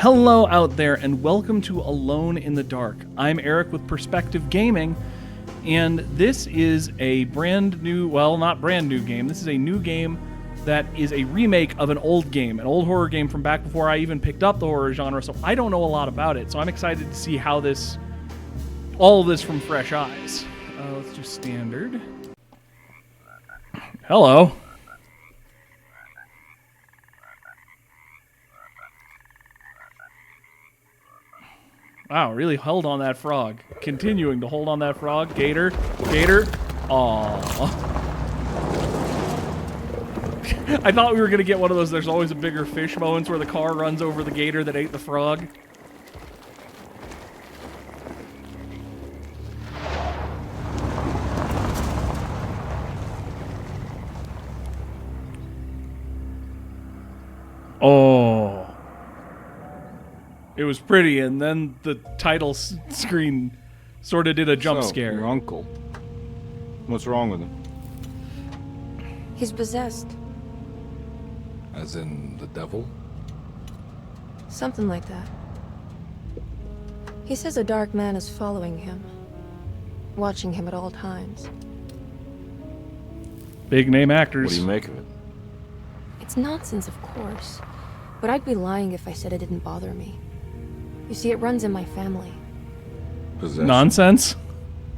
Hello out there, and welcome to Alone in the Dark. I'm Eric with Perspective Gaming, and this is a brand new, well, not brand new game. This is a new game that is a remake of an old game, an old horror game from back before I even picked up the horror genre, so I don't know a lot about it. So I'm excited to see how all of this from fresh eyes. Let's do standard. Hello. Wow, really held on that frog. Continuing to hold on that frog. Gator. Aww. I thought we were going to get one of those there's always a bigger fish moments where the car runs over the gator that ate the frog. Oh. It was pretty, and then the title screen sort of did a jump scare. Your uncle. What's wrong with him? He's possessed. As in the devil? Something like that. He says a dark man is following him, watching him at all times. Big name actors. What do you make of it? It's nonsense, of course, but I'd be lying if I said it didn't bother me. You see, it runs in my family. Possession. Nonsense?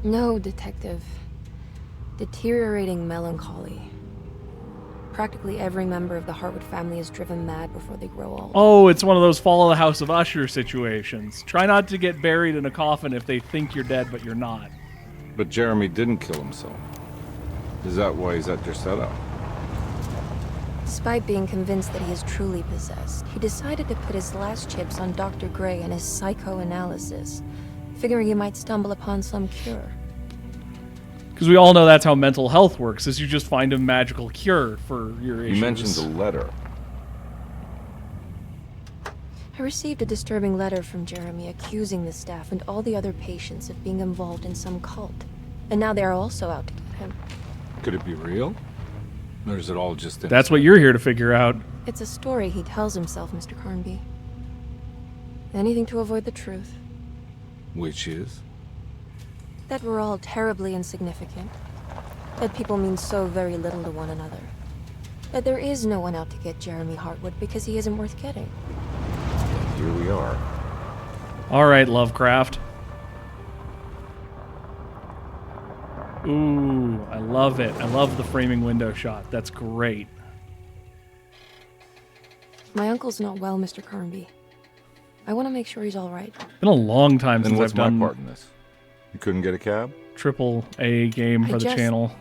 No, detective. Deteriorating melancholy. Practically every member of the Hartwood family is driven mad before they grow old. Oh, it's one of those Fall of the House of Usher situations. Try not to get buried in a coffin if they think you're dead, but you're not. But Jeremy didn't kill himself. Is that why he's at your setup? Despite being convinced that he is truly possessed, he decided to put his last chips on Dr. Gray and his psychoanalysis, figuring he might stumble upon some cure. Because we all know that's how mental health works, is you just find a magical cure for your issues. You mentioned the letter. I received a disturbing letter from Jeremy accusing the staff and all the other patients of being involved in some cult. And now they are also out to get him. Could it be real? Or is it all just... That's what you're here to figure out. It's a story he tells himself, Mr. Carnby. Anything to avoid the truth. Which is? That we're all terribly insignificant. That people mean so very little to one another. That there is no one out to get Jeremy Hartwood because he isn't worth getting. And here we are. All right, Lovecraft. Ooh, I love it. I love the framing window shot. That's great. My uncle's not well, Mr. Carnby. I want to make sure he's all right. Been a long time since what's I've done my part in this? You couldn't get a cab? triple A game for the channel.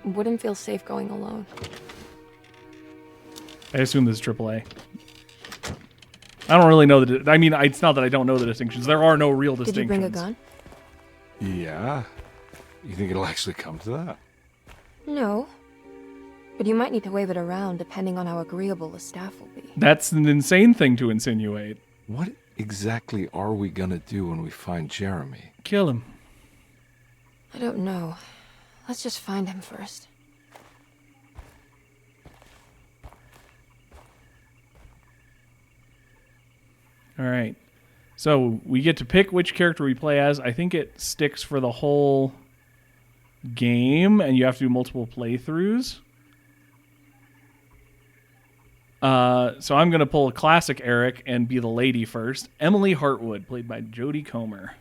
Wouldn't feel safe going alone. I assume this is triple A. I don't really know I mean, it's not that I don't know the distinctions. There are no real distinctions. Did you bring a gun? Yeah. You think it'll actually come to that? No. But you might need to wave it around depending on how agreeable the staff will be. That's an insane thing to insinuate. What exactly are we gonna do when we find Jeremy? Kill him. I don't know. Let's just find him first. All right. So we get to pick which character we play as. I think it sticks for the whole game, and you have to do multiple playthroughs. So I'm going to pull a classic Eric and be the lady first. Emily Hartwood, played by Jodie Comer.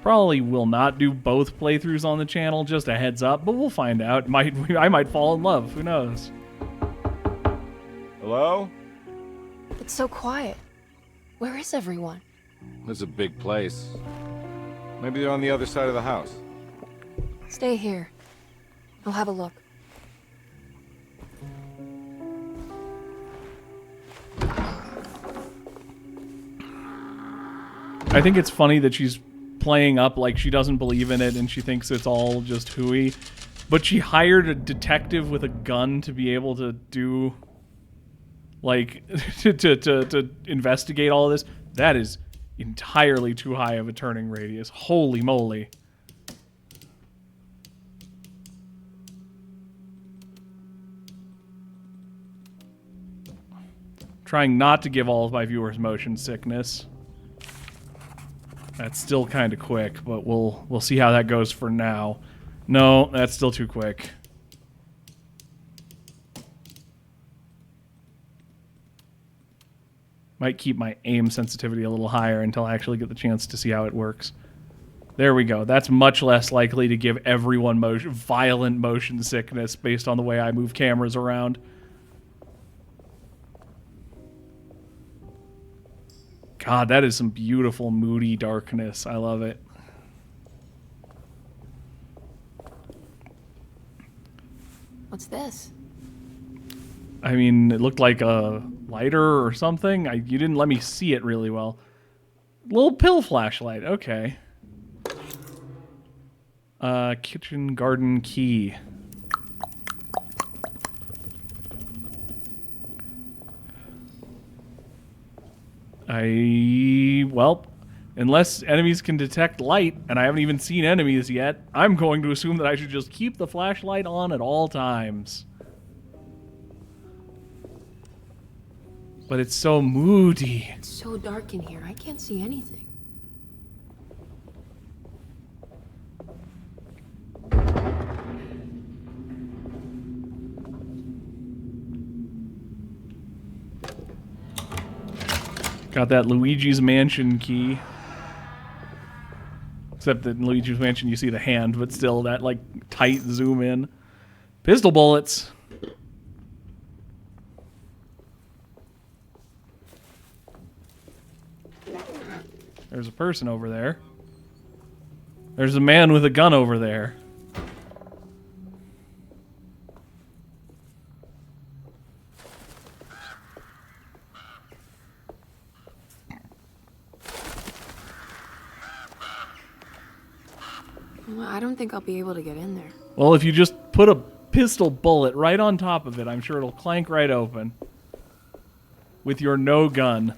Probably will not do both playthroughs on the channel, just a heads up, but we'll find out. I might fall in love. Who knows? Hello? It's so quiet. Where is everyone? This is a big place. Maybe they're on the other side of the house. Stay here. I'll have a look. I think it's funny that she's playing up like she doesn't believe in it and she thinks it's all just hooey. But she hired a detective with a gun to be able to do, like, to investigate all of this. That is entirely too high of a turning radius. Holy moly. Trying not to give all of my viewers motion sickness. That's still kind of quick, but we'll see how that goes for now. No, that's still too quick. Might keep my aim sensitivity a little higher until I actually get the chance to see how it works. There we go. That's much less likely to give everyone violent motion sickness based on the way I move cameras around. God, that is some beautiful, moody darkness. I love it. What's this? I mean, it looked like a lighter or something. You didn't let me see it really well. Little pill flashlight. Okay. Kitchen garden key. Well, unless enemies can detect light, and I haven't even seen enemies yet, I'm going to assume that I should just keep the flashlight on at all times. But it's so moody. It's so dark in here, I can't see anything. Got that Luigi's Mansion key. Except that in Luigi's Mansion you see the hand, but still that like tight zoom in. Pistol bullets. There's a person over there. There's a man with a gun over there. I don't think I'll be able to get in there. Well, if you just put a pistol bullet right on top of it, I'm sure it'll clank right open. With your no gun.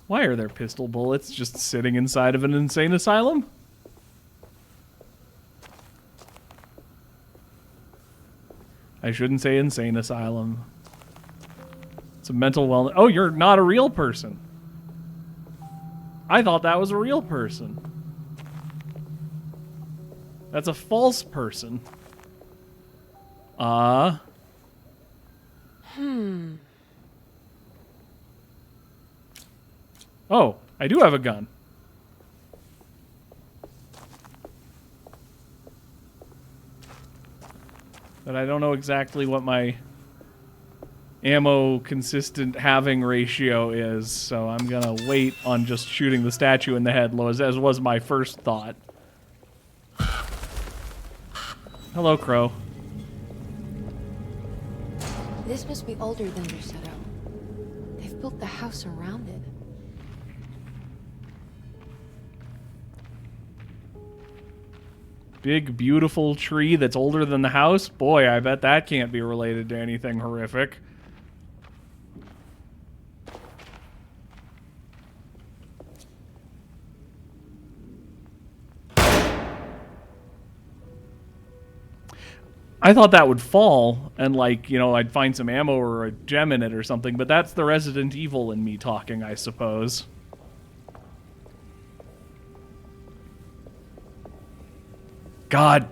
Why are there pistol bullets just sitting inside of an insane asylum? I shouldn't say insane asylum. It's a mental wellness. Oh, you're not a real person. I thought that was a real person. That's a false person. Oh, I do have a gun. But I don't know exactly what my ammo consistent having ratio is, so I'm gonna wait on just shooting the statue in the head, as was my first thought. Hello, Crow. This must be older than Rosetto. They've built the house around it. Big, beautiful tree that's older than the house? Boy, I bet that can't be related to anything horrific. I thought that would fall, and like, you know, I'd find some ammo or a gem in it or something, but that's the Resident Evil in me talking, I suppose. God,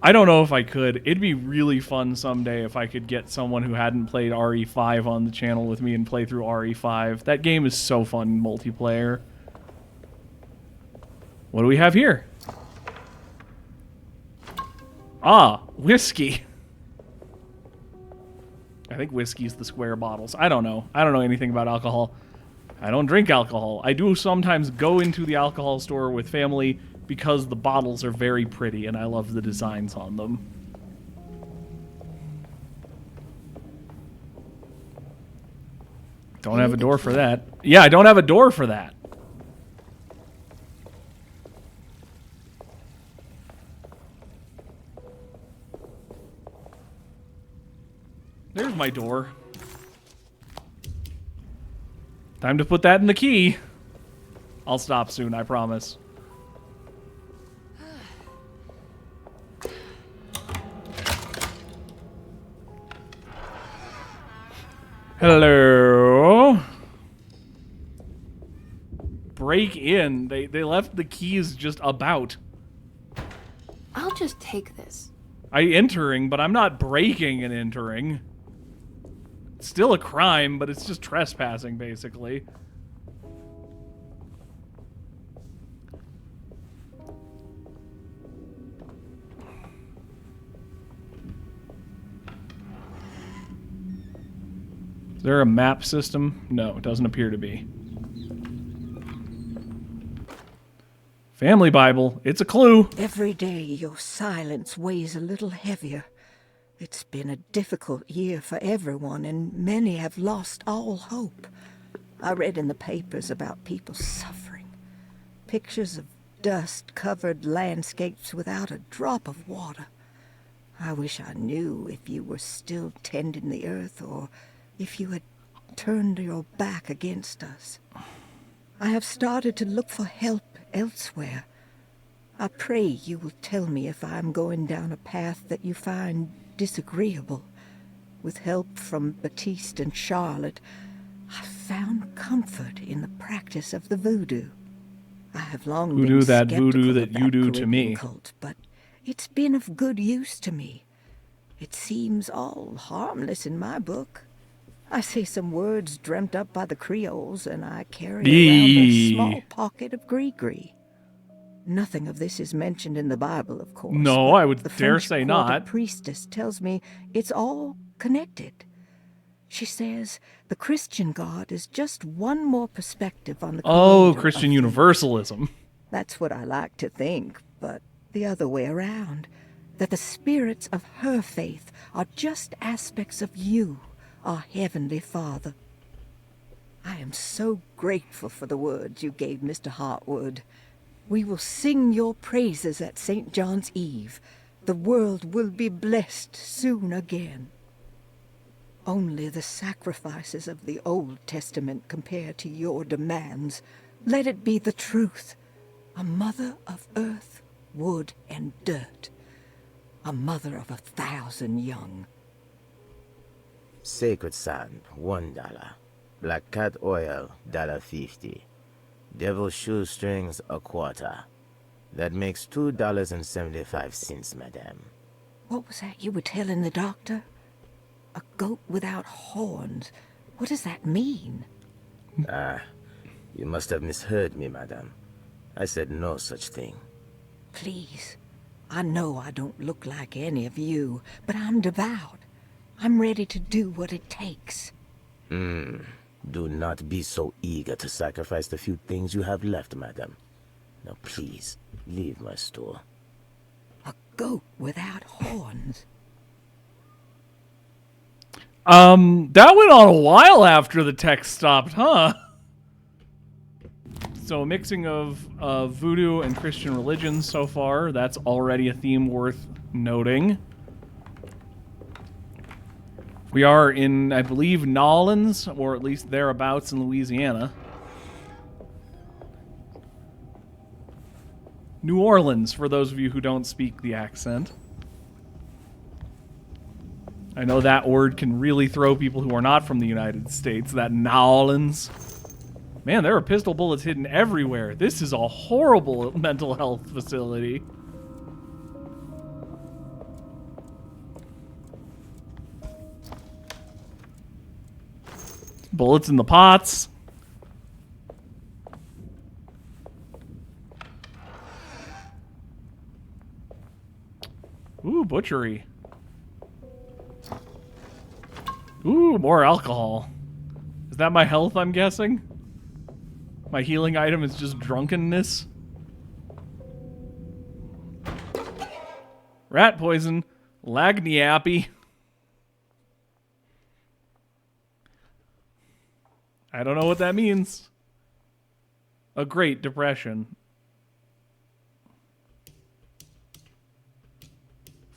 I don't know if I could. It'd be really fun someday if I could get someone who hadn't played RE5 on the channel with me and play through RE5. That game is so fun multiplayer. What do we have here? Ah, whiskey. I think whiskey's the square bottles. I don't know. I don't know anything about alcohol. I don't drink alcohol. I do sometimes go into the alcohol store with family because the bottles are very pretty and I love the designs on them. Don't have a door for that. Yeah, I don't have a door for that. There's my door. Time to put that in the key. I'll stop soon, I promise. Hello. Break in. They left the keys just about. I'll just take this. Entering, but I'm not breaking and entering. It's still a crime, but it's just trespassing, basically. Is there a map system? No, it doesn't appear to be. Family Bible. It's a clue. Every day your silence weighs a little heavier. It's been a difficult year for everyone, and many have lost all hope. I read in the papers about people suffering. Pictures of dust-covered landscapes without a drop of water. I wish I knew if you were still tending the earth, or if you had turned your back against us. I have started to look for help elsewhere. I pray you will tell me if I am going down a path that you find disagreeable. With help from Baptiste and Charlotte, I found comfort in the practice of the voodoo. I have long Who been knew that skeptical voodoo of that you do to Caribbean me? cult, but it's been of good use to me. It seems all harmless in my book. I say some words dreamt up by the Creoles, and I carry around a small pocket of gree-gree. Nothing of this is mentioned in the Bible, of course. No, but I would the dare French say quarter not. priestess tells me it's all connected. She says the Christian God is just one more perspective on the Oh, creator Christian of things. universalism. That's what I like to think, but the other way around. That the spirits of her faith are just aspects of you, our Heavenly Father. I am so grateful for the words you gave Mr. Hartwood. We will sing your praises at St. John's Eve. The world will be blessed soon again. Only the sacrifices of the Old Testament compare to your demands. Let it be the truth. A mother of earth, wood, and dirt. A mother of 1,000 young. Sacred sand, $1. Black cat oil, $1.50. Devil shoestrings, $0.25. That makes $2.75, madame. What was that you were telling the doctor? A goat without horns. What does that mean? You must have misheard me, madame. I said no such thing. Please. I know I don't look like any of you, but I'm devout. I'm ready to do what it takes. Do not be so eager to sacrifice the few things you have left, madame. Now please, leave my store. A goat without horns. That went on a while after the text stopped, huh? So a mixing of voodoo and Christian religions so far. That's already a theme worth noting. We are in, I believe, Nolens, or at least thereabouts in Louisiana. New Orleans, for those of you who don't speak the accent. I know that word can really throw people who are not from the United States, that Nolens. Man, there are pistol bullets hidden everywhere. This is a horrible mental health facility. Bullets in the pots. Ooh, butchery. Ooh, more alcohol. Is that my health, I'm guessing? My healing item is just drunkenness. Rat poison. Lagniappy. I don't know what that means. A Great Depression.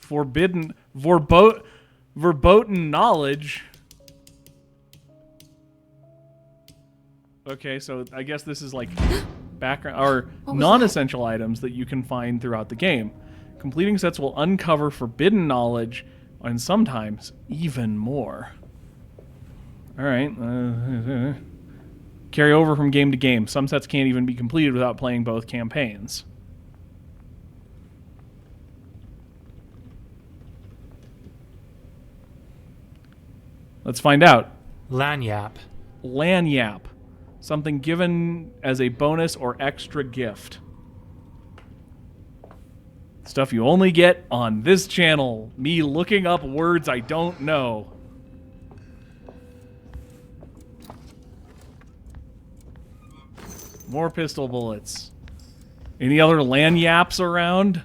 Forbidden... Verboten knowledge. Okay, so I guess this is like background or non-essential items that you can find throughout the game. Completing sets will uncover forbidden knowledge and sometimes even more. All right. Carry over from game to game. Some sets can't even be completed without playing both campaigns. Let's find out. Lanyap. Lanyap. Something given as a bonus or extra gift. Stuff you only get on this channel. Me looking up words I don't know. More pistol bullets. Any other lanyaps around?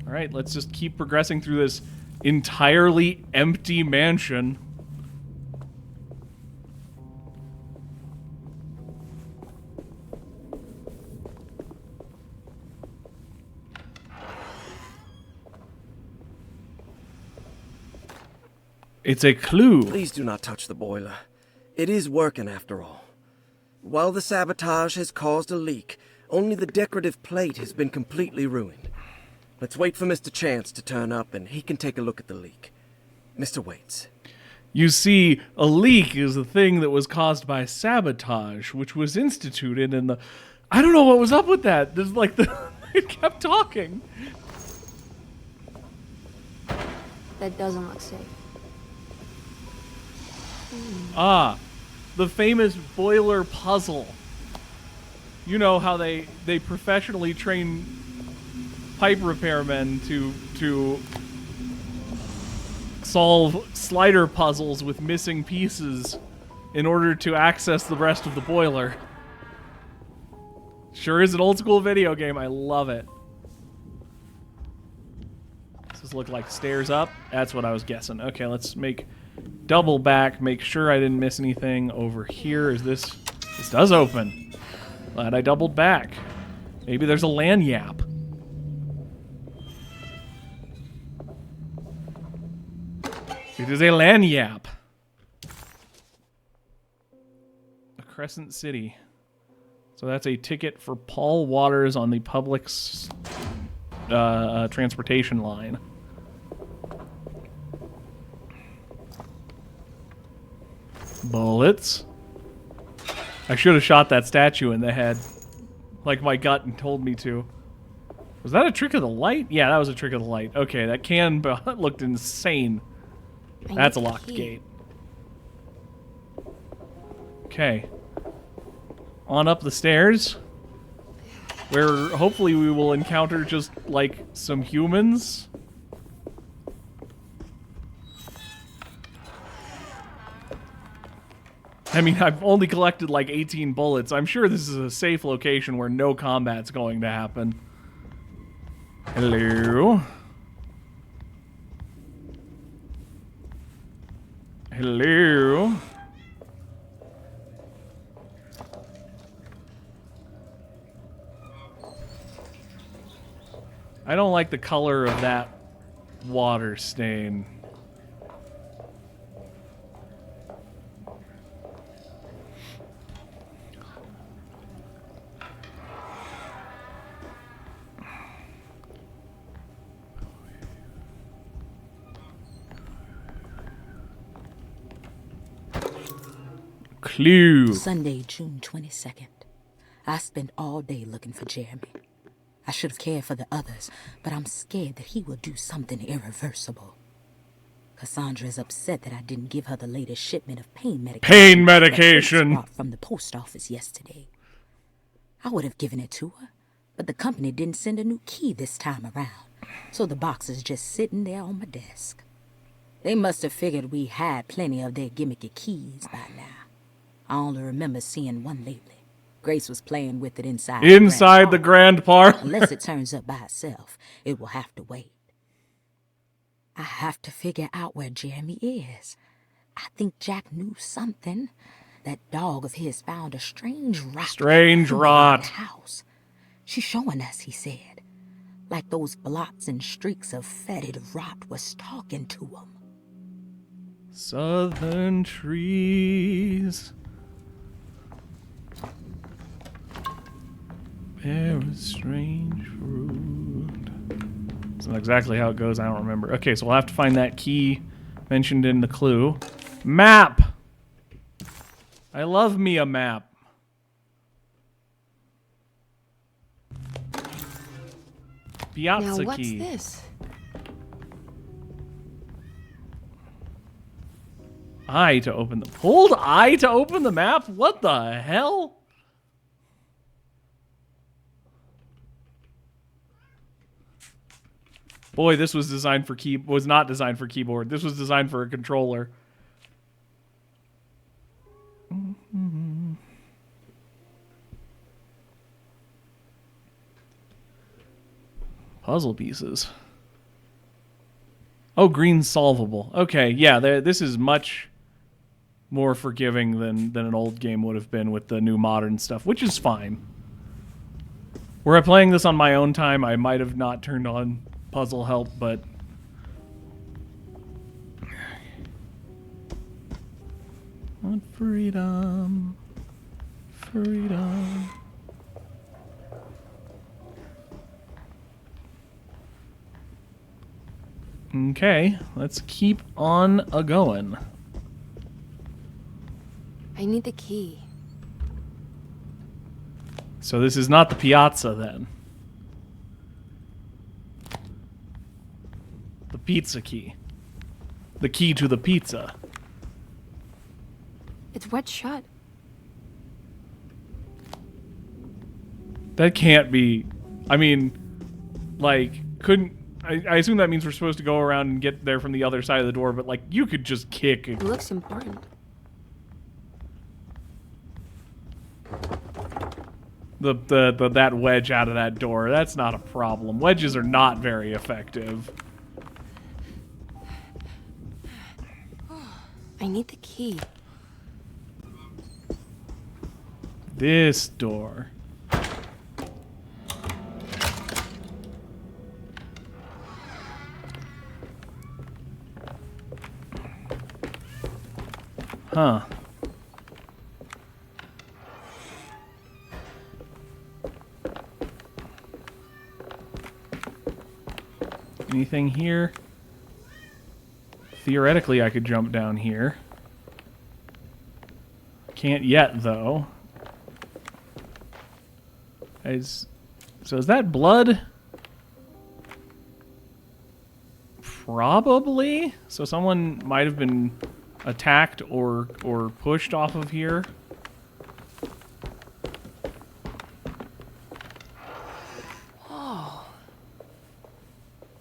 All right, let's just keep progressing through this entirely empty mansion. It's a clue. Please do not touch the boiler. It is working after all. While the sabotage has caused a leak, only the decorative plate has been completely ruined. Let's wait for Mr. Chance to turn up and he can take a look at the leak. Mr. Waits. You see, a leak is a thing that was caused by sabotage, which was instituted in the... I don't know what was up with that. There's like it kept talking. That doesn't look safe. Ah, the famous boiler puzzle. You know how they professionally train pipe repairmen to solve slider puzzles with missing pieces in order to access the rest of the boiler. Sure is an old school video game. I love it. Does this look like stairs up? That's what I was guessing. Okay, let's make double back. Make sure I didn't miss anything over here. Is this... This does open. Glad I doubled back. Maybe there's a lanyap. It is a lanyap. A Crescent City. So that's a ticket for Paul Waters on the Publix transportation line. Bullets. I should have shot that statue in the head, like my gut told me to. Was that a trick of the light? Yeah, that was a trick of the light. Okay, that can looked insane. That's a locked gate. Okay. On up the stairs, where hopefully we will encounter just, like, some humans. I mean, I've only collected, like, 18 bullets. I'm sure this is a safe location where no combat's going to happen. Hello? Hello? I don't like the color of that water stain. Clue. Sunday, June 22nd. I spent all day looking for Jeremy. I should have cared for the others, but I'm scared that he will do something irreversible. Cassandra is upset that I didn't give her the latest shipment of pain medication. Pain medication! That brought from the post office yesterday. I would have given it to her, but the company didn't send a new key this time around, so the box is just sitting there on my desk. They must have figured we had plenty of their gimmicky keys by now. I only remember seeing one lately. Grace was playing with it inside the grand parlor. Unless it turns up by itself, it will have to wait. I have to figure out where Jeremy is. I think Jack knew something. That dog of his found a strange rot. Strange rot. In the house. She's showing us, he said. Like those blots and streaks of fetid rot was talking to him. Southern trees. Very strange fruit. It's not exactly how it goes. I don't remember. Okay, so we'll have to find that key mentioned in the clue. Map! I love me a map. Piazza Now what's key. this? I to open the... Hold I to open the map? What the hell? Boy, this was designed for was not designed for keyboard. This was designed for a controller. Puzzle pieces. Oh, green solvable. Okay, yeah, this is much more forgiving than an old game would have been with the new modern stuff, which is fine. Were I playing this on my own time, I might have not turned on puzzle help, but... Want freedom. Freedom. Okay, let's keep on a-going. I need the key. So this is not the piazza, then. The pizza key. The key to the pizza. It's wet shut. That can't be... I mean, like, couldn't... I assume that means we're supposed to go around and get there from the other side of the door, but, like, you could just kick... It looks important. that wedge out of that door. That's not a problem. Wedges are not very effective. I need the key. This door. Huh. Anything here? Theoretically, I could jump down here. Can't yet, though. So is that blood? Probably. So someone might have been attacked or pushed off of here. Oh.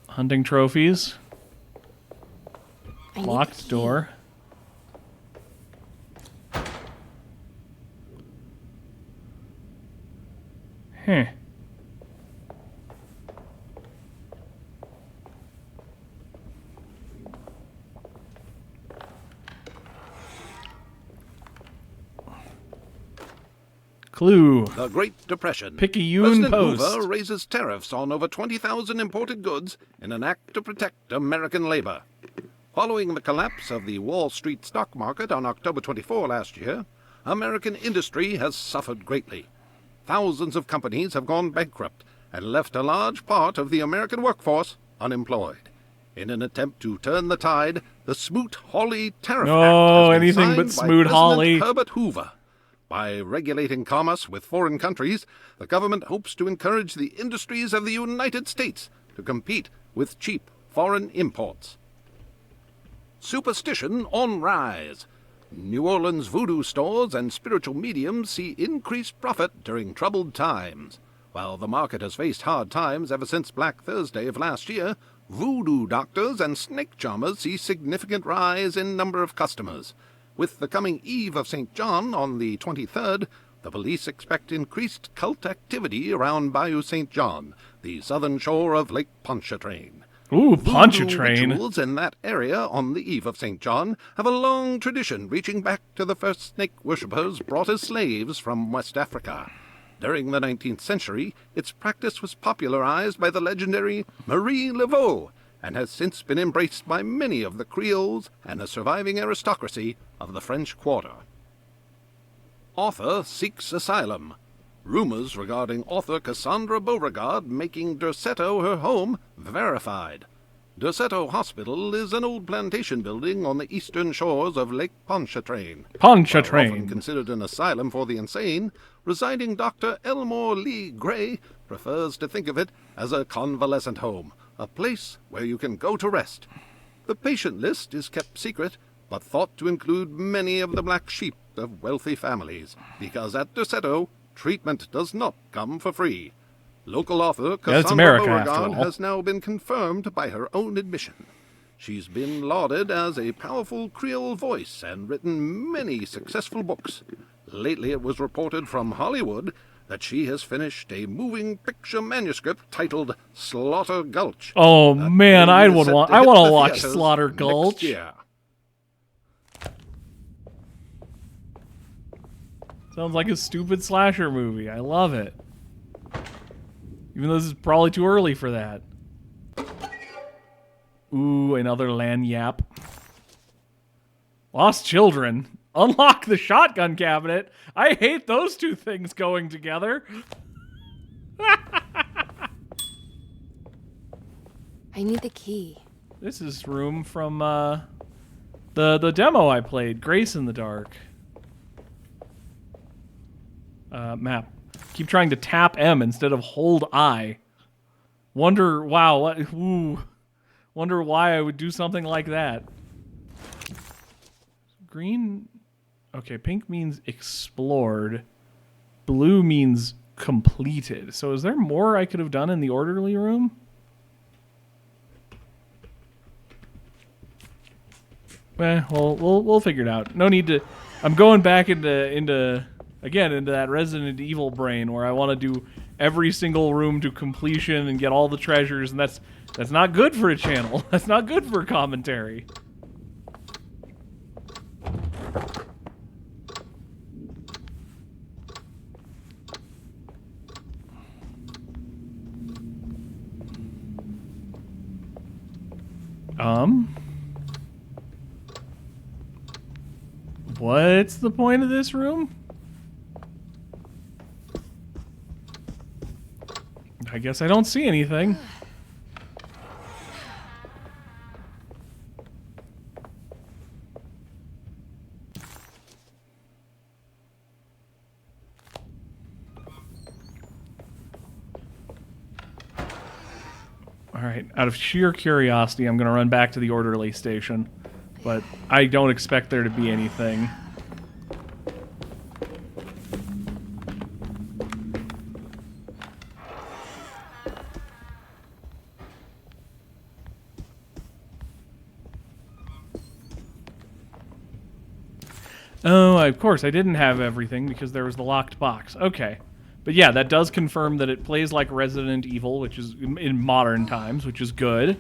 Hunting trophies. I need Locked the key. door. Huh. Clue. The Great Depression. Picayune President Post. Hoover raises tariffs on over 20,000 imported goods in an act to protect American labor. Following the collapse of the Wall Street stock market on October 24 last year, American industry has suffered greatly. Thousands of companies have gone bankrupt and left a large part of the American workforce unemployed. In an attempt to turn the tide, the Smoot-Hawley Tariff Act has been anything but signed by Smoot-Hawley. President Herbert Hoover. By regulating commerce with foreign countries, the government hopes to encourage the industries of the United States to compete with cheap foreign imports. Superstition on rise. New Orleans voodoo stores and spiritual mediums see increased profit during troubled times. While the market has faced hard times ever since Black Thursday of last year, voodoo doctors and snake charmers see significant rise in number of customers. With the coming Eve of St. John on the 23rd, the police expect increased cult activity around Bayou St. John, the southern shore of Lake Pontchartrain. Ooh, Voodoo Pontchartrain. rituals in that area on the Eve of St. John have a long tradition reaching back to the first snake worshippers brought as slaves from West Africa. During the 19th century, its practice was popularized by the legendary Marie Laveau, and has since been embraced by many of the Creoles and the surviving aristocracy of the French Quarter. Author seeks asylum. Rumors regarding author Cassandra Beauregard making Derceto her home verified. Derceto Hospital is an old plantation building on the eastern shores of Lake Pontchartrain. Pontchartrain. Often considered an asylum for the insane, residing Dr. Elmore Lee Gray prefers to think of it as a convalescent home, a place where you can go to rest. The patient list is kept secret, but thought to include many of the black sheep of wealthy families, because at Derceto, treatment does not come for free. Local author Cassandra Beauregard has now been confirmed by her own admission. She's been lauded as a powerful Creole voice and written many successful books. Lately it was reported from Hollywood that she has finished a moving picture manuscript titled Slaughter Gulch. Oh man, I want to watch Slaughter Gulch. Yeah. Sounds like a stupid slasher movie. I love it. Even though this is probably too early for that. Ooh, another lanyap. Lost children. Unlock the shotgun cabinet. I hate those two things going together. I need the key. This is room from the demo I played, Grace in the Dark. Map. Keep trying to tap M instead of hold I. Wonder why I would do something like that. Green. Okay, pink means explored. Blue means completed. So is there more I could have done in the orderly room? Well, we'll figure it out. No need to. I'm going back into that Resident Evil brain where I want to do every single room to completion and get all the treasures, and that's not good for a channel. That's not good for commentary. What's the point of this room? I guess I don't see anything. All right, out of sheer curiosity, I'm going to run back to the orderly station, but I don't expect there to be anything. Oh, of course, I didn't have everything because there was the locked box. Okay. But yeah, that does confirm that it plays like Resident Evil, which is in modern times, which is good.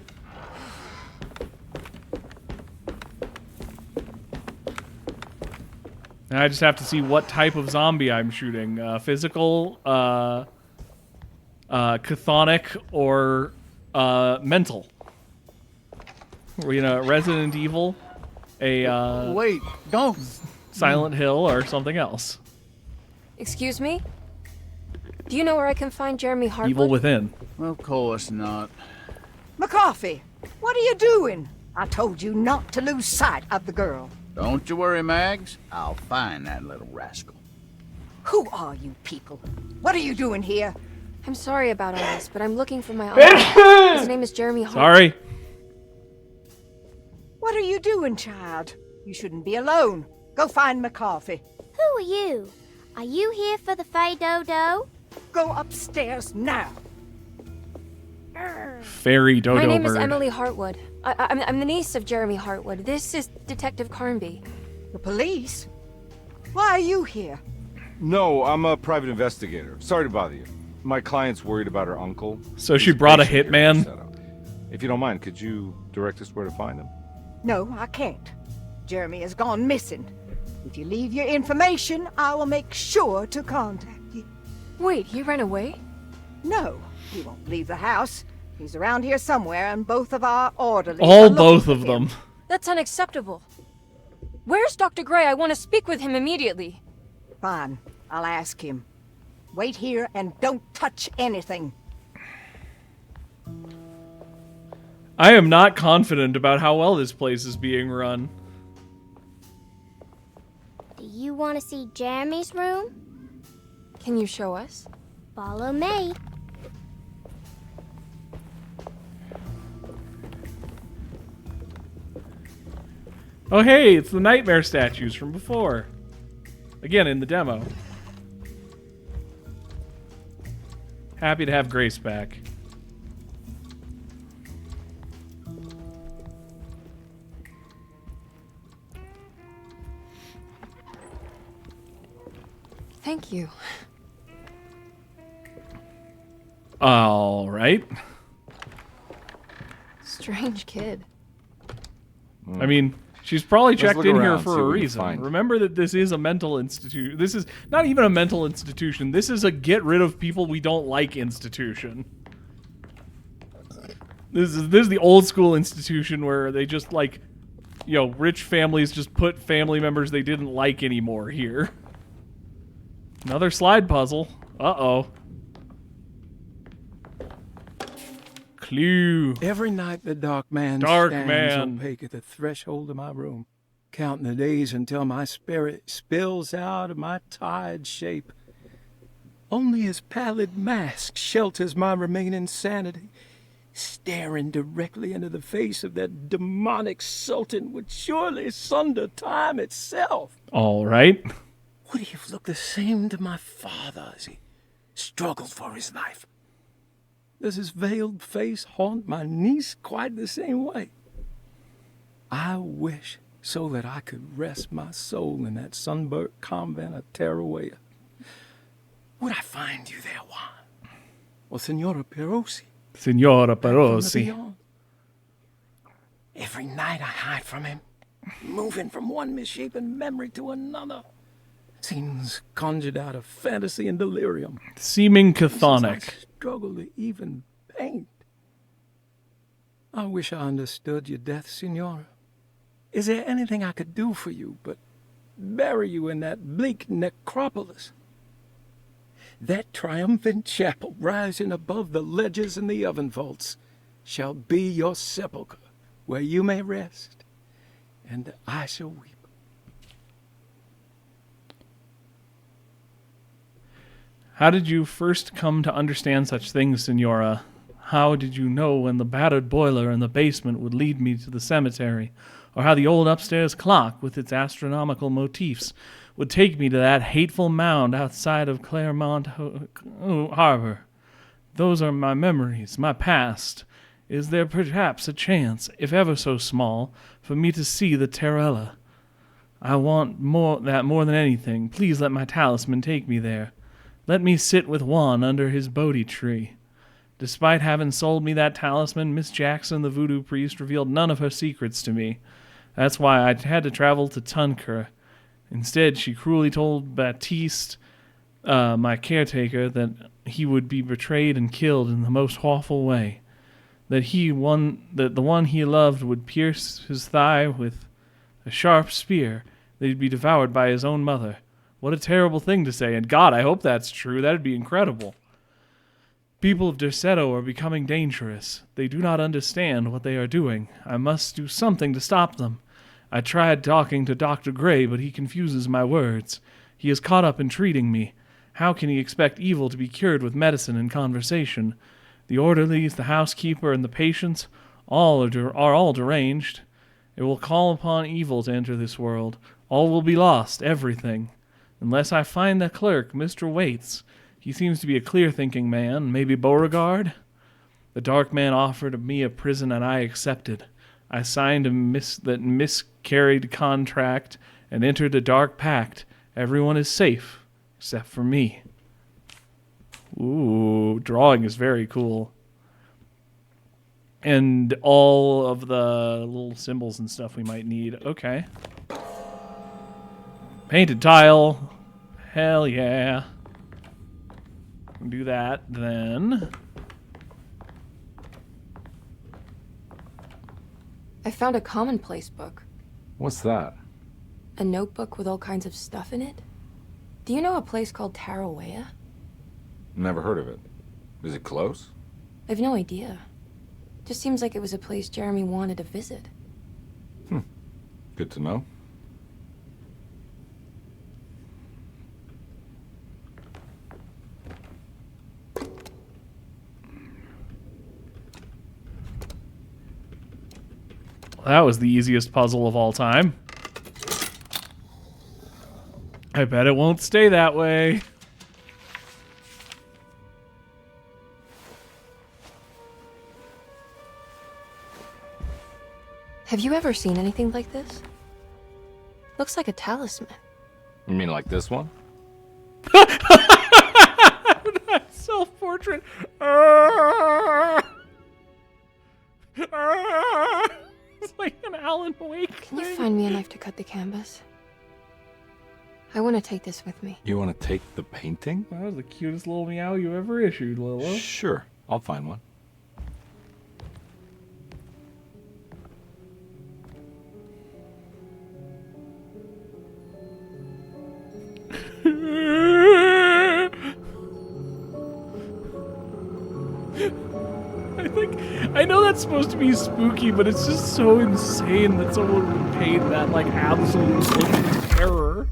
Now I just have to see what type of zombie I'm shooting. Physical, chthonic, or mental. You know, Resident Evil, Wait, don't. Silent Hill, or something else. Excuse me? Do you know where I can find Jeremy Hartwood? Evil Within. Of course not. McCarthy, what are you doing? I told you not to lose sight of the girl. Don't you worry, Mags. I'll find that little rascal. Who are you people? What are you doing here? I'm sorry about all this, but I'm looking for my uncle. His name is Jeremy Hartwood. Sorry. What are you doing, child? You shouldn't be alone. Go find McCarthy. Who are you? Are you here for the Fay Dodo? Go upstairs now. Fairy Dodo My name bird. is Emily Hartwood. I'm the niece of Jeremy Hartwood. This is Detective Carnby. The police? Why are you here? No, I'm a private investigator. Sorry to bother you. My client's worried about her uncle. So she brought a hitman? If you don't mind, could you direct us where to find him? No, I can't. Jeremy has gone missing. If you leave your information, I will make sure to contact you. Wait, he ran away? No, he won't leave the house. He's around here somewhere, and both of our orderlies All both of them. That's unacceptable. Where's Dr. Gray? I want to speak with him immediately. Fine, I'll ask him. Wait here and don't touch anything. I am not confident about how well this place is being run. Do you want to see Jeremy's room? Can you show us? Follow me. Oh hey, it's the nightmare statues from before. Again, in the demo. Happy to have Grace back. Thank you. All right. Strange kid. I mean, she's probably Let's checked look in here around, see for a what we can reason. find. Remember that this is a mental institution. This is not even a mental institution. This is a get rid of people we don't like institution. This is the old school institution where they just like, you know, rich families just put family members they didn't like anymore here. Another slide puzzle. Uh-oh. Clue. Every night the dark man Dark stands man. opaque at the threshold of my room, counting the days until my spirit spills out of my tired shape. Only his pallid mask shelters my remaining sanity. Staring directly into the face of that demonic sultan would surely sunder time itself. All right. Would he have looked the same to my father as he struggled for his life? Does his veiled face haunt my niece quite the same way? I wish so that I could rest my soul in that sunburnt convent of Tarawea. Would I find you there, Juan? Or Senora Perosi? Signora From the Perosi. beyond? Every night I hide from him, moving from one misshapen memory to another. Scenes conjured out of fantasy and delirium. Seeming Since I chthonic. struggle to even paint. I wish I understood your death, Signora. Is there anything I could do for you but bury you in that bleak necropolis? That triumphant chapel rising above the ledges and the oven vaults shall be your sepulchre, where you may rest, and I shall weep. How did you first come to understand such things, Signora? How did you know when the battered boiler in the basement would lead me to the cemetery, or how the old upstairs clock, with its astronomical motifs, would take me to that hateful mound outside of Claremont Harbor? Those are my memories, my past. Is there perhaps a chance, if ever so small, for me to see the Terrella? I want that more than anything. Please let my talisman take me there. Let me sit with Juan under his Bodhi tree. Despite having sold me that talisman, Miss Jackson, the voodoo priest, revealed none of her secrets to me. That's why I had to travel to Tunker. Instead, she cruelly told Baptiste, my caretaker, that he would be betrayed and killed in the most awful way. That the one he loved would pierce his thigh with a sharp spear, that he'd be devoured by his own mother. What a terrible thing to say, and God, I hope that's true. That'd be incredible. People of Derceto are becoming dangerous. They do not understand what they are doing. I must do something to stop them. I tried talking to Dr. Gray, but he confuses my words. He is caught up in treating me. How can he expect evil to be cured with medicine and conversation? The orderlies, the housekeeper, and the patients, all are all deranged. It will call upon evil to enter this world. All will be lost, everything. Unless I find the clerk, Mr. Waits. He seems to be a clear-thinking man. Maybe Beauregard? The dark man offered me a prison, and I accepted. I signed a miscarried contract and entered a dark pact. Everyone is safe, except for me. Ooh, drawing is very cool. And all of the little symbols and stuff we might need. Okay. Painted tile. Hell yeah. Do that then. I found a commonplace book. What's that? A notebook with all kinds of stuff in it. Do you know a place called Tarawea? Never heard of it. Is it close? I've no idea. Just seems like it was a place Jeremy wanted to visit. Good to know. That was the easiest puzzle of all time. I bet it won't stay that way. Have you ever seen anything like this? Looks like a talisman. You mean like this one? That self-portrait. It's like an Alan Wake Can you thing. find me a knife to cut the canvas? I want to take this with me. You want to take the painting? That was the cutest little meow you ever issued, Lilo. Sure, I'll find one. I know that's supposed to be spooky, but it's just so insane that someone would paint that like absolute look of terror.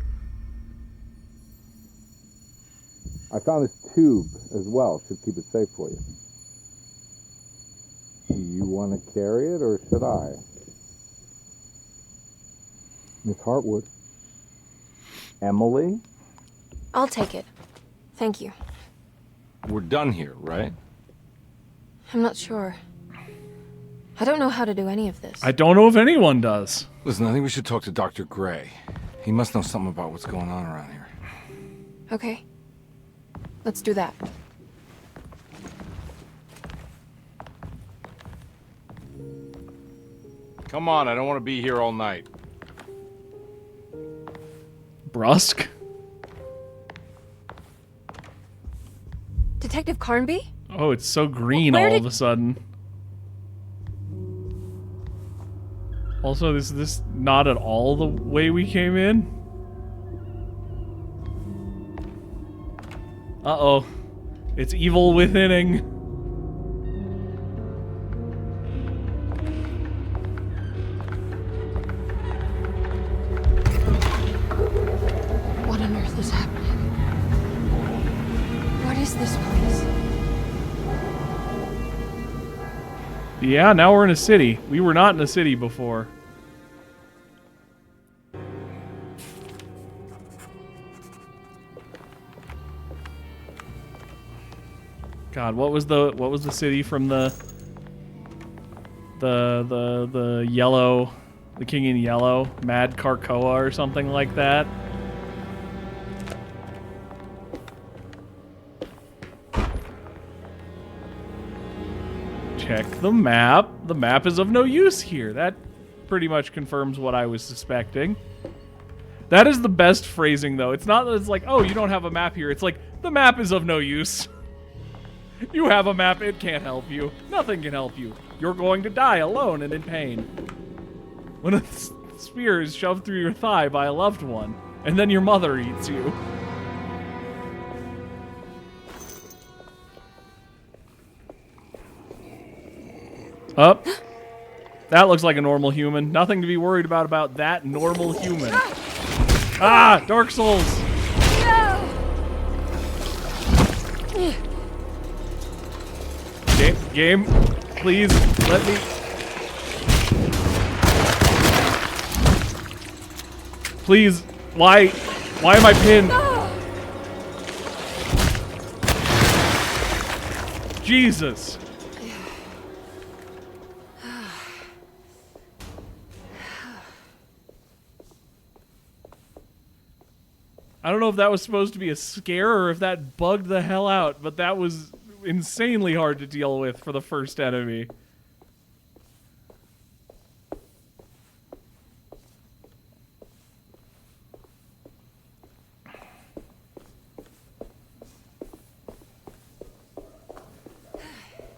I found this tube as well. Should keep it safe for you. Do you want to carry it or should I? Miss Hartwood. Emily? I'll take it. Thank you. We're done here, right? I'm not sure. I don't know how to do any of this. I don't know if anyone does. Listen, I think we should talk to Dr. Gray. He must know something about what's going on around here. Okay. Let's do that. Come on, I don't want to be here all night. Brusque? Detective Carnby? Oh, it's so green Where all of a sudden. Also, is this not at all the way we came in? Uh-oh. It's evil withinning. What on earth is happening? What is this place? Yeah, now we're in a city. We were not in a city before. God, what was the city from the yellow, the King in Yellow, Mad Carcoa or something like that? Check the map. The map is of no use here. That pretty much confirms what I was suspecting. That is the best phrasing, though. It's not that it's like, oh, you don't have a map here. It's like, the map is of no use. You have a map, it can't help you. Nothing can help you. You're going to die alone and in pain. When a spear is shoved through your thigh by a loved one, and then your mother eats you. Up. That looks like a normal human. Nothing to be worried about that normal human. Ah! Dark Souls! Game, please let me. Please, why am I pinned? Jesus. I don't know if that was supposed to be a scare or if that bugged the hell out, but that was insanely hard to deal with for the first enemy.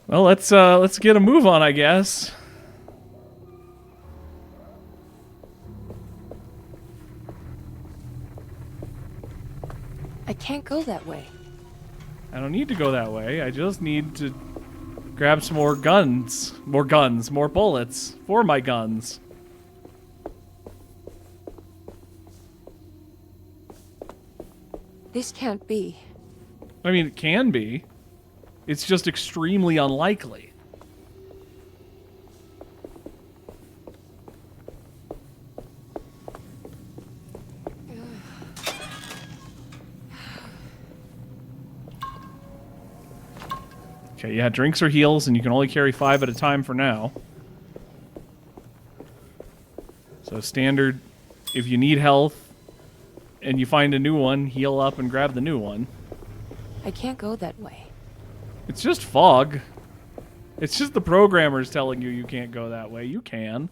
Well, let's get a move on, I guess. I can't go that way. I don't need to go that way. I just need to grab some more guns. More guns. More bullets for my guns. This can't be. I mean, it can be. It's just extremely unlikely. Okay, yeah, drinks or heals, and you can only carry 5 at a time for now. So standard, if you need health and you find a new one, heal up and grab the new one. I can't go that way. It's just fog. It's just the programmers telling you can't go that way. You can.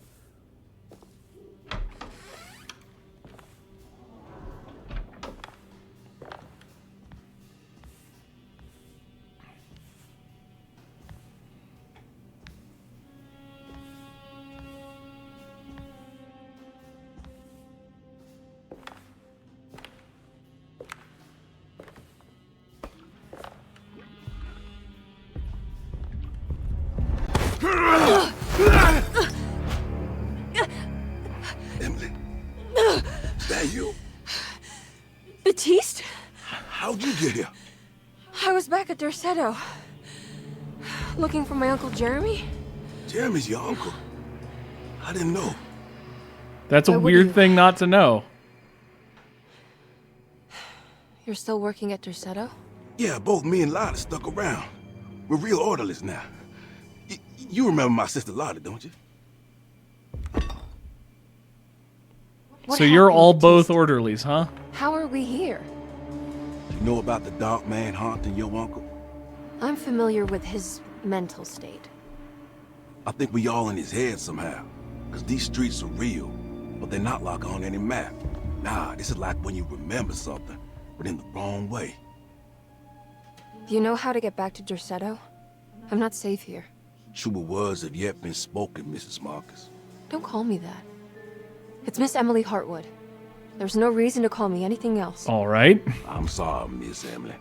Emily, is that you? Baptiste? How'd you get here? I was back at Dorsetto. Looking for my Uncle Jeremy? Jeremy's your uncle. I didn't know. That's a weird thing not to know. You're still working at Dorsetto? Yeah, both me and Lottie stuck around. We're real orderlies now. You remember my sister Lottie, don't you? So you're all both orderlies, huh? How are we here? You know about the dark man haunting your uncle? I'm familiar with his mental state. I think we all in his head somehow. Because these streets are real, but they're not like on any map. Nah, this is like when you remember something, but in the wrong way. Do you know how to get back to Dorsetto? I'm not safe here. Truer words have yet been spoken, Mrs. Marcus. Don't call me that. It's Miss Emily Hartwood. There's no reason to call me anything else. All right. I'm sorry, Miss Emily.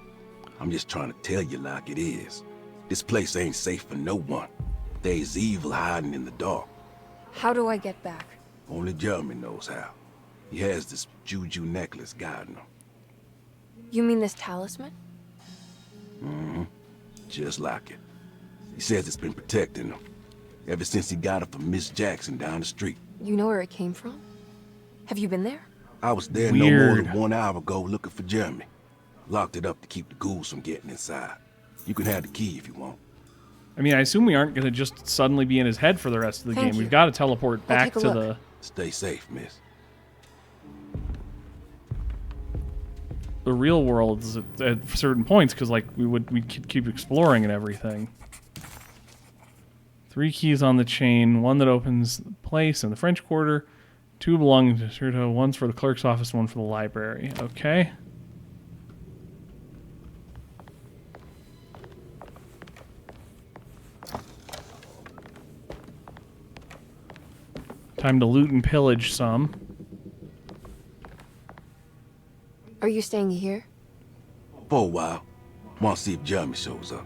I'm just trying to tell you like it is. This place ain't safe for no one. There's evil hiding in the dark. How do I get back? Only Jeremy knows how. He has this juju necklace guiding him. You mean this talisman? Mm-hmm. Just like it. He says it's been protecting him ever since he got it from Miss Jackson down the street. You know where it came from? Have you been there? I was there no more than 1 hour ago looking for Jeremy. Locked it up to keep the ghouls from getting inside. You can have the key if you want. I mean, I assume we aren't going to just suddenly be in his head for the rest of the game. You. We've got to teleport back to the... Stay safe, miss. The real worlds at certain points, because like we'd keep exploring and everything. 3 keys on the chain, 1 that opens the place in the French Quarter, 2 belonging to Serto, 1's for the clerk's office, 1 for the library. Okay. Time to loot and pillage some. Are you staying here? For a while. Want to see if Jeremy shows up.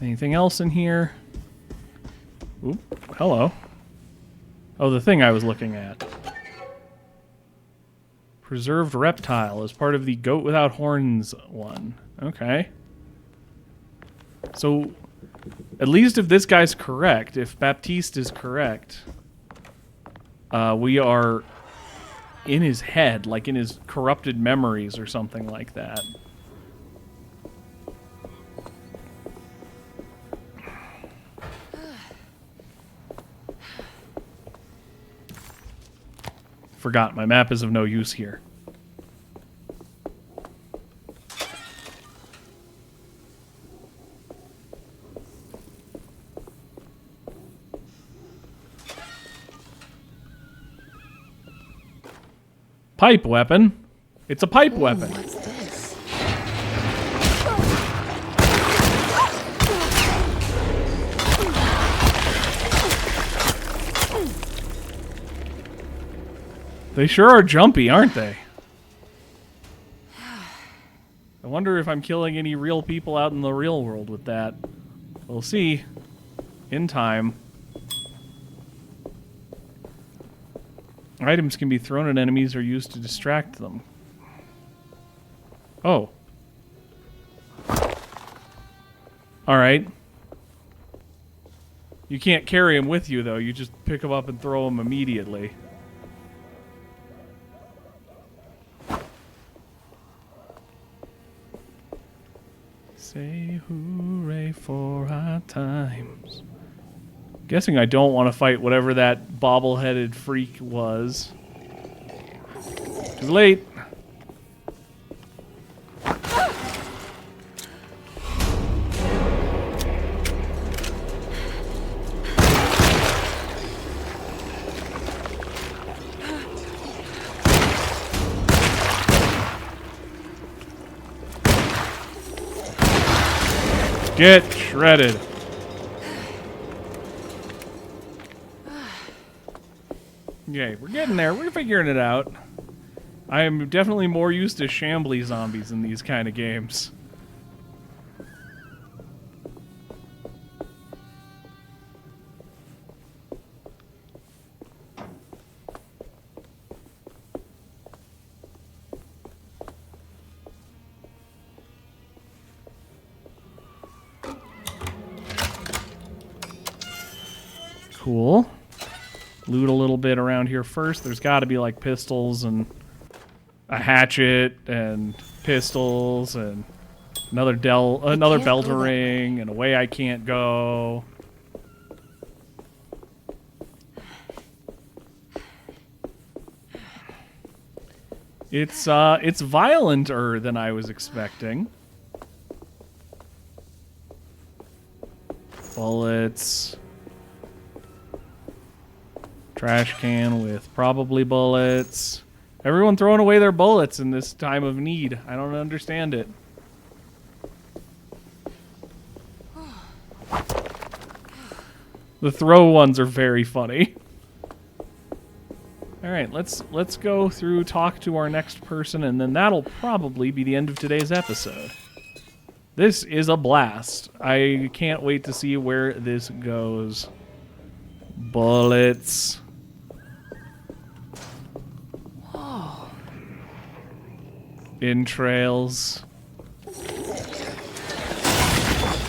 Anything else in here? Oop, hello. Oh, the thing I was looking at. Preserved reptile as part of the goat without horns one. Okay. So, at least if this guy's correct, if Baptiste is correct, we are in his head, like in his corrupted memories or something like that. Forgot, my map is of no use here. Pipe weapon? It's a pipe weapon. What's this? They sure are jumpy, aren't they? I wonder if I'm killing any real people out in the real world with that. We'll see. In time. Items can be thrown at enemies or used to distract them. Oh. Alright. You can't carry them with you, though. You just pick them up and throw them immediately. Say hooray for our times. Guessing I don't want to fight whatever that bobble-headed freak was. Too late. Get shredded. Okay, we're getting there. We're figuring it out. I am definitely more used to shambly zombies in these kind of games. Cool. Loot a little bit around here first. There's got to be like pistols and a hatchet and pistols and another belter ring and a way I can't go. It's violenter than I was expecting. Bullets. Trash can with probably bullets. Everyone throwing away their bullets in this time of need. I don't understand it. The throw ones are very funny. All right, let's go through, talk to our next person, and then that'll probably be the end of today's episode. This is a blast. I can't wait to see where this goes. Bullets. Whoa. Entrails.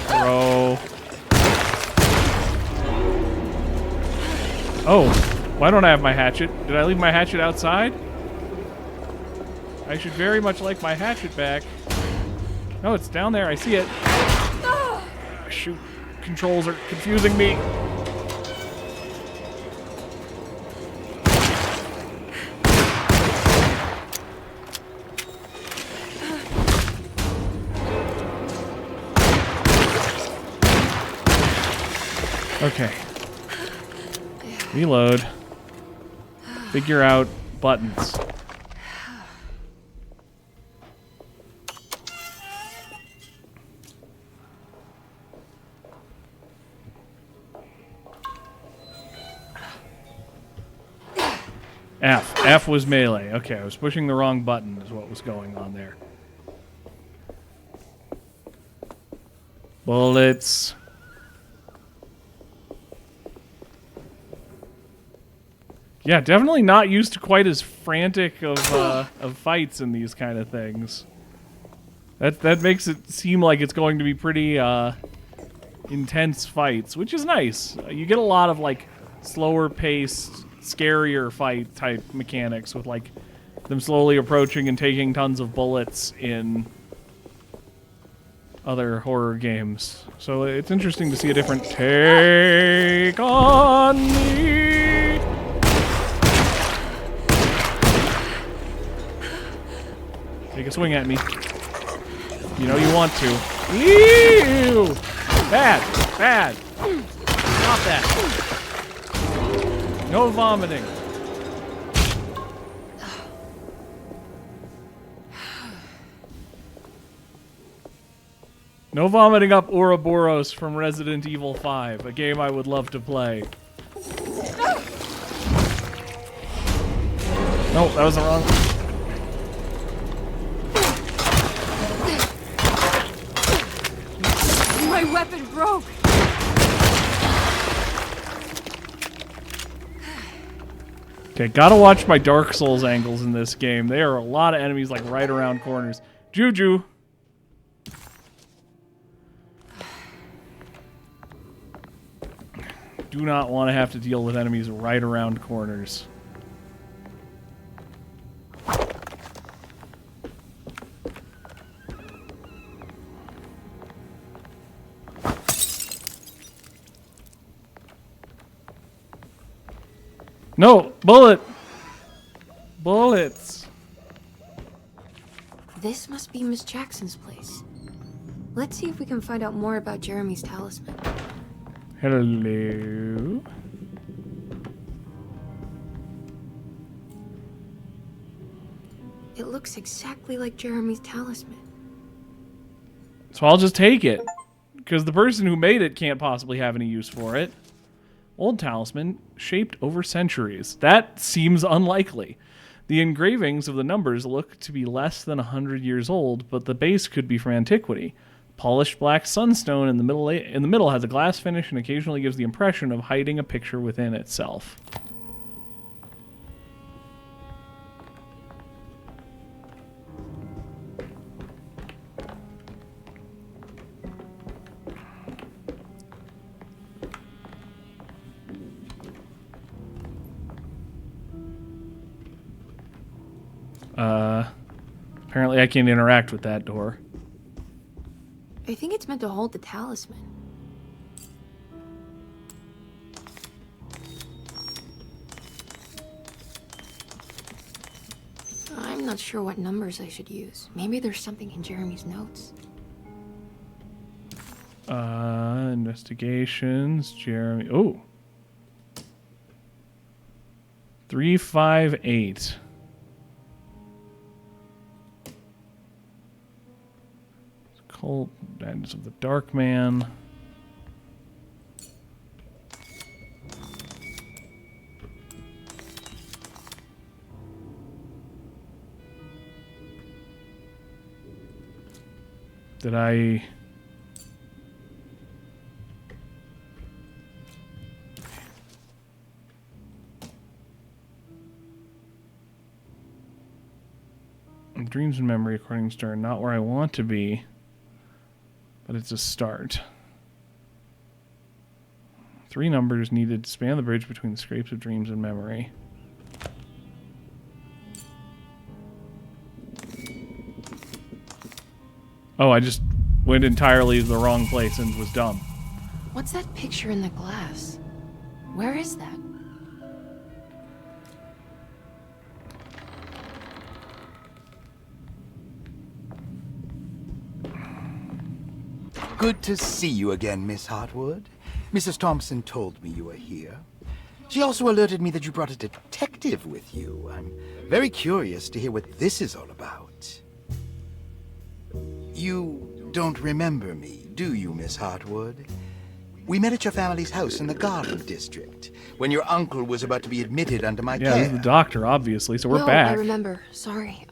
Throw. Oh, why don't I have my hatchet? Did I leave my hatchet outside? I should very much like my hatchet back. No, it's down there. I see it. Shoot. Controls are confusing me. Okay. Reload. Figure out buttons. F. F was melee. Okay, I was pushing the wrong button is what was going on there. Bullets. Yeah, definitely not used to quite as frantic of fights in these kind of things. That makes it seem like it's going to be pretty intense fights, which is nice. You get a lot of like slower paced, scarier fight type mechanics with like them slowly approaching and taking tons of bullets in other horror games. So it's interesting to see a different take on me. Take a swing at me. You know you want to. Ew! Bad! Bad! Stop that! No vomiting. No vomiting up Ouroboros from Resident Evil 5, a game I would love to play. No, that was the wrong. My weapon broke. Okay, gotta watch my Dark Souls angles in this game. There are a lot of enemies like right around corners. Juju. Do not want to have to deal with enemies right around corners. No! Bullet! Bullets! This must be Miss Jackson's place. Let's see if we can find out more about Jeremy's talisman. Hello? It looks exactly like Jeremy's talisman. So I'll just take it. Because the person who made it can't possibly have any use for it. Old talisman, shaped over centuries. That seems unlikely. The engravings of the numbers look to be less than 100 years old, but the base could be from antiquity. Polished black sunstone in the middle has a glass finish and occasionally gives the impression of hiding a picture within itself. Apparently I can't interact with that door. I think it's meant to hold the talisman. I'm not sure what numbers I should use. Maybe there's something in Jeremy's notes. Investigations, Jeremy. Oh. 358. Cult, Madness of the Dark Man. Did I... Dreams and memory, according to Stern, not where I want to be. But it's a start. 3 numbers needed to span the bridge between the scrapes of dreams and memory. Oh, I just went entirely to the wrong place and was dumb. What's that picture in the glass? Where is that? Good to see you again, Miss Hartwood. Mrs. Thompson told me you were here. She also alerted me that you brought a detective with you. I'm very curious to hear what this is all about. You don't remember me, do you, Miss Hartwood? We met at your family's house in the Garden District, when your uncle was about to be admitted under my care. Yeah, this is the doctor, obviously, so we're back. I remember. Sorry.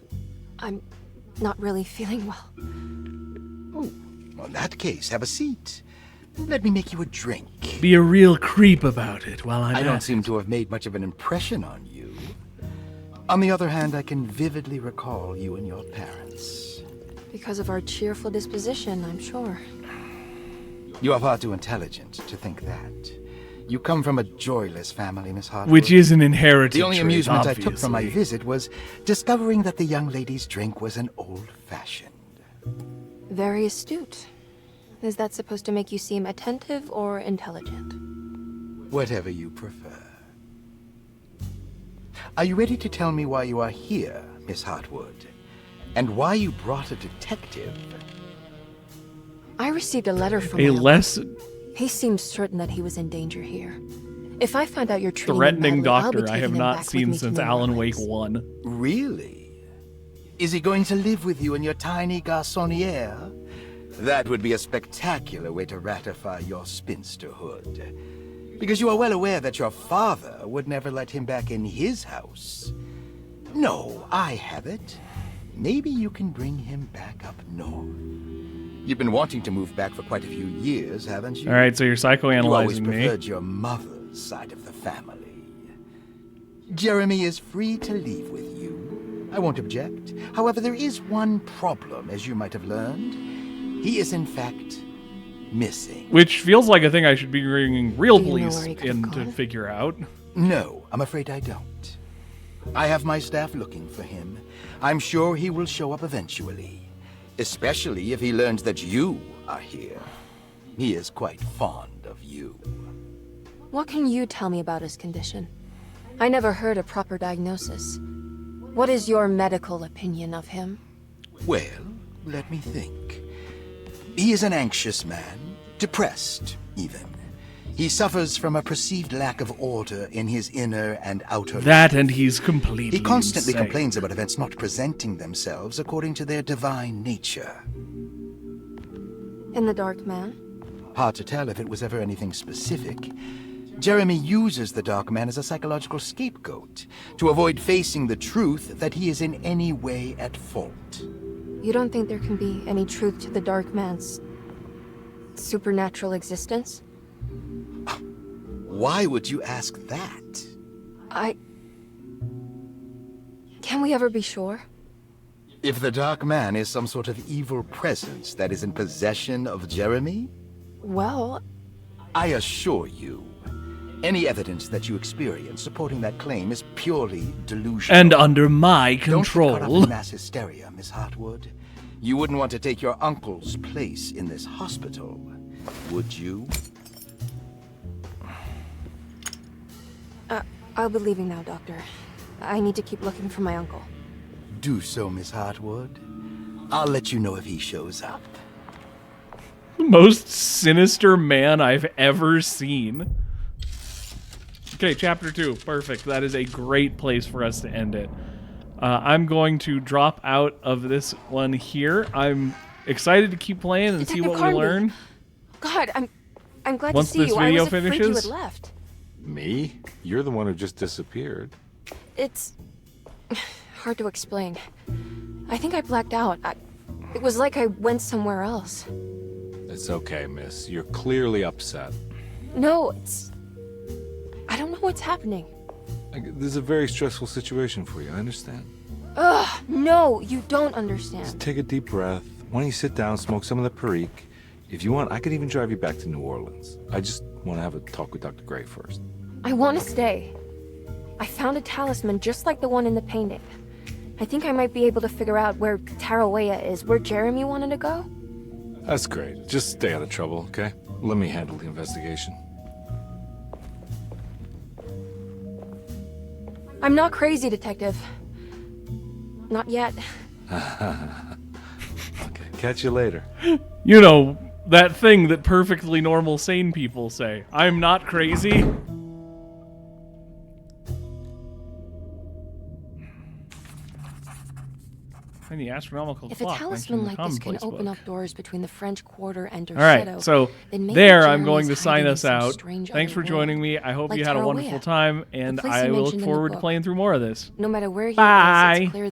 I'm not really feeling well. Oh. In that case, have a seat. Let me make you a drink. Be a real creep about it while I don't seem to have made much of an impression on you. On the other hand, I can vividly recall you and your parents. Because of our cheerful disposition, I'm sure. You are far too intelligent to think that. You come from a joyless family, Miss Hartwood. Which is an inherited The only trait, amusement obviously. I took from my visit was discovering that the young lady's drink was an old-fashioned. Very astute. Is that supposed to make you seem attentive or intelligent? Whatever you prefer. Are you ready to tell me why you are here, Miss Hartwood? And why you brought a detective? I received a letter from A my less uncle. He seemed certain that he was in danger here. If I find out you're treating threatening him badly, I'll be doctor I have taking him not back seen with me to since New Alan Wake Orleans. 1. Really? Is he going to live with you in your tiny garçonniere? That would be a spectacular way to ratify your spinsterhood. Because you are well aware that your father would never let him back in his house. No, I have it. Maybe you can bring him back up north. You've been wanting to move back for quite a few years, haven't you? All right, so you're You always psychoanalyzing me. preferred your mother's side of the family. Jeremy is free to leave with you. I won't object. However, there is one problem, as you might have learned. He is, in fact, missing. Which feels like a thing I should be bringing real Do you know police where he could have in to gone? figure out. No, I'm afraid I don't. I have my staff looking for him. I'm sure he will show up eventually. Especially if he learns that you are here. He is quite fond of you. What can you tell me about his condition? I never heard a proper diagnosis. What is your medical opinion of him? Well, let me think. He is an anxious man, depressed, even. He suffers from a perceived lack of order in his inner and outer That life. and he's completely He constantly insane. complains about events not presenting themselves according to their divine nature. And the Dark Man? Hard to tell if it was ever anything specific. Jeremy uses the Dark Man as a psychological scapegoat to avoid facing the truth that he is in any way at fault. You don't think there can be any truth to the Dark Man's supernatural existence? Why would you ask that? Can we ever be sure? If the Dark Man is some sort of evil presence that is in possession of Jeremy, Well, I assure you, any evidence that you experience supporting that claim is purely delusional. And under my Don't get caught up control. in mass hysteria, Miss Hartwood. You wouldn't want to take your uncle's place in this hospital, would you? I'll be leaving now, Doctor. I need to keep looking for my uncle. Do so, Miss Hartwood. I'll let you know if he shows up. Most sinister man I've ever seen. Okay, chapter 2. Perfect. That is a great place for us to end it. I'm going to drop out of this one here. I'm excited to keep playing and see Detective what Carnby. we learn. God, I'm glad Once to see this you. I video was afraid you finishes? had left. Me? You're the one who just disappeared. It's hard to explain. I think I blacked out. It was like I went somewhere else. It's okay, miss. You're clearly upset. No, I don't know what's happening. This is a very stressful situation for you, I understand. Ugh, no, you don't understand. Take a deep breath. Why don't you sit down, smoke some of the Perique? If you want, I could even drive you back to New Orleans. I just want to have a talk with Dr. Gray first. I want to stay. I found a talisman just like the one in the painting. I think I might be able to figure out where Tarawea is, where Jeremy wanted to go. That's great. Just stay out of trouble, okay? Let me handle the investigation. I'm not crazy, Detective. Not yet. Okay, catch you later. You know, that thing that perfectly normal sane people say. I'm not crazy. And the astronomical If a clock talisman mentioned in the like this can commonplace open book. up doors between the French Quarter and All right, Dorsetto, so then maybe there I'm Jeremy's going to sign hiding in us some out. strange Thanks other for joining world, me. I hope like you had a Tarawea, wonderful time, the and place I you will look mentioned in the forward to book. playing through more of this. No matter where he Bye. is, it's clear